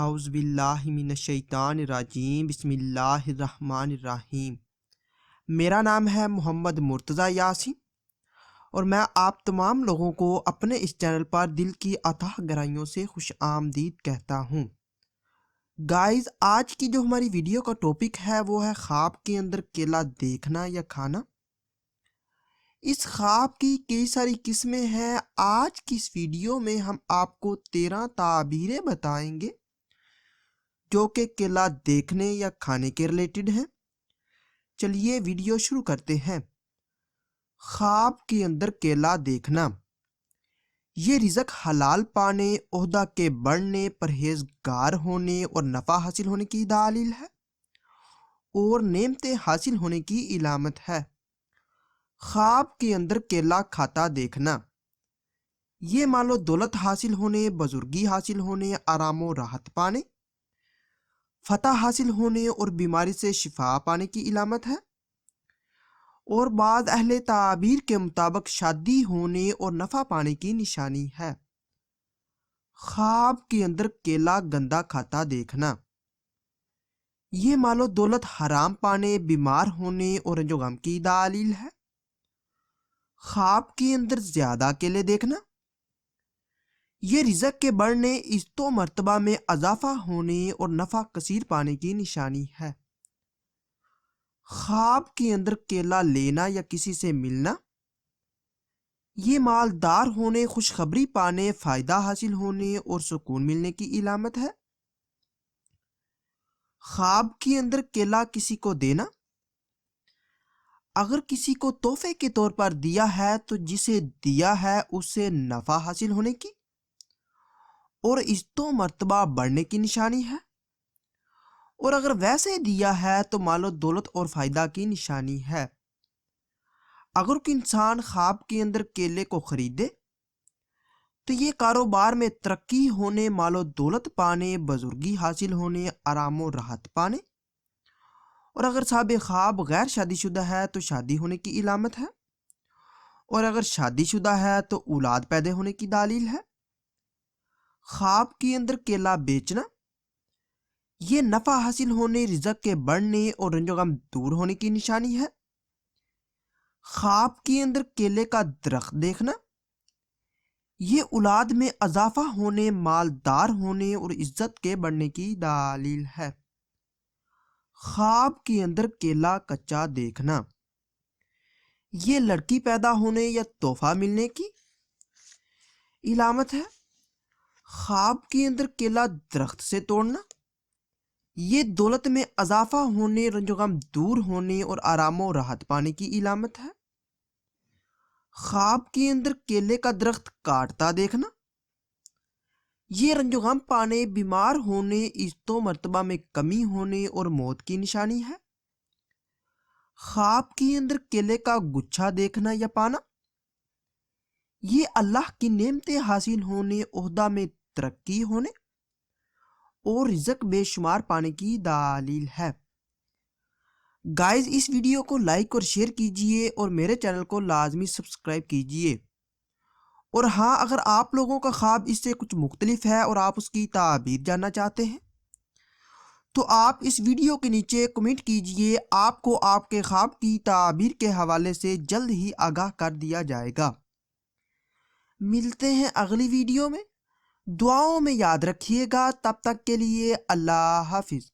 اعوذ باللہ من الشیطان الرجیم بسم اللہ الرحمن الرحیم۔ میرا نام ہے محمد مرتضیٰ یاسین اور میں آپ تمام لوگوں کو اپنے اس چینل پر دل کی اتھاہ گہرائیوں سے خوش آمدید کہتا ہوں۔ گائز، آج کی جو ہماری ویڈیو کا ٹاپک ہے وہ ہے خواب کے اندر کیلا دیکھنا یا کھانا۔ اس خواب کی کئی ساری قسمیں ہیں۔ آج کی اس ویڈیو میں ہم آپ کو 13 تعبیریں بتائیں گے جو کہ کیلا دیکھنے یا کھانے کے ریلیٹڈ ہیں۔ چلیے ویڈیو شروع کرتے ہیں۔ خواب کے اندر کیلا دیکھنا، یہ رزق حلال پانے، عہدہ کے بڑھنے، پرہیزگار ہونے اور نفع حاصل ہونے کی دلیل ہے اور نعمتیں حاصل ہونے کی علامت ہے۔ خواب کے اندر کیلا کھاتا دیکھنا، یہ مال و دولت حاصل ہونے، بزرگی حاصل ہونے، آرام و راحت پانے، فتح حاصل ہونے اور بیماری سے شفا پانے کی علامت ہے اور بعض اہل تعبیر کے مطابق شادی ہونے اور نفع پانے کی نشانی ہے۔ خواب کے اندر کیلا گندا کھاتا دیکھنا، یہ مال و دولت حرام پانے، بیمار ہونے اور رنج و غم کی دلیل ہے۔ خواب کے اندر زیادہ کیلے دیکھنا، یہ رزق کے بڑھنے، عزت و مرتبہ میں اضافہ ہونے اور نفع کثیر پانے کی نشانی ہے۔ خواب کے اندر کیلا لینا یا کسی سے ملنا، یہ مالدار ہونے، خوشخبری پانے، فائدہ حاصل ہونے اور سکون ملنے کی علامت ہے۔ خواب کے اندر کیلا کسی کو دینا، اگر کسی کو تحفے کے طور پر دیا ہے تو جسے دیا ہے اس سے نفع حاصل ہونے کی اور عزت و مرتبہ بڑھنے کی نشانی ہے، اور اگر ویسے دیا ہے تو مال و دولت اور فائدہ کی نشانی ہے۔ اگر کوئی انسان خواب کے اندر کیلے کو خریدے تو یہ کاروبار میں ترقی ہونے، مال و دولت پانے، بزرگی حاصل ہونے، آرام و راحت پانے، اور اگر صاحب خواب غیر شادی شدہ ہے تو شادی ہونے کی علامت ہے، اور اگر شادی شدہ ہے تو اولاد پیدا ہونے کی دلیل ہے۔ خواب کے اندر کیلا بیچنا، یہ نفع حاصل ہونے، رزق کے بڑھنے اور رنج و غم دور ہونے کی نشانی ہے۔ خواب کے اندر کیلے کا درخت دیکھنا، یہ اولاد میں اضافہ ہونے، مالدار ہونے اور عزت کے بڑھنے کی دلیل ہے۔ خواب کے اندر کیلا کچا دیکھنا، یہ لڑکی پیدا ہونے یا تحفہ ملنے کی علامت ہے۔ خواب کے اندر کیلا درخت سے توڑنا، یہ دولت میں اضافہ ہونے، رنج و غم دور ہونے اور آرام و راحت پانے کی علامت ہے۔ خواب کے اندر کیلے کا درخت کاٹتا دیکھنا، یہ رنج و غم پانے، بیمار ہونے، عزت و مرتبہ میں کمی ہونے اور موت کی نشانی ہے۔ خواب کے اندر کیلے کا گچھا دیکھنا یا پانا، یہ اللہ کی نعمتیں حاصل ہونے، عہدہ میں ترقی ہونے اور رزق بے شمار پانے کی دلیل ہے۔ گائز، اس ویڈیو کو لائک اور شیئر کیجئے اور میرے چینل کو لازمی سبسکرائب کیجئے۔ اور ہاں، اگر آپ لوگوں کا خواب اس سے کچھ مختلف ہے اور آپ اس کی تعبیر جاننا چاہتے ہیں تو آپ اس ویڈیو کے نیچے کمنٹ کیجئے، آپ کو آپ کے خواب کی تعبیر کے حوالے سے جلد ہی آگاہ کر دیا جائے گا۔ ملتے ہیں اگلی ویڈیو میں، دعاؤں میں یاد رکھیے گا۔ تب تک کے لیے اللہ حافظ۔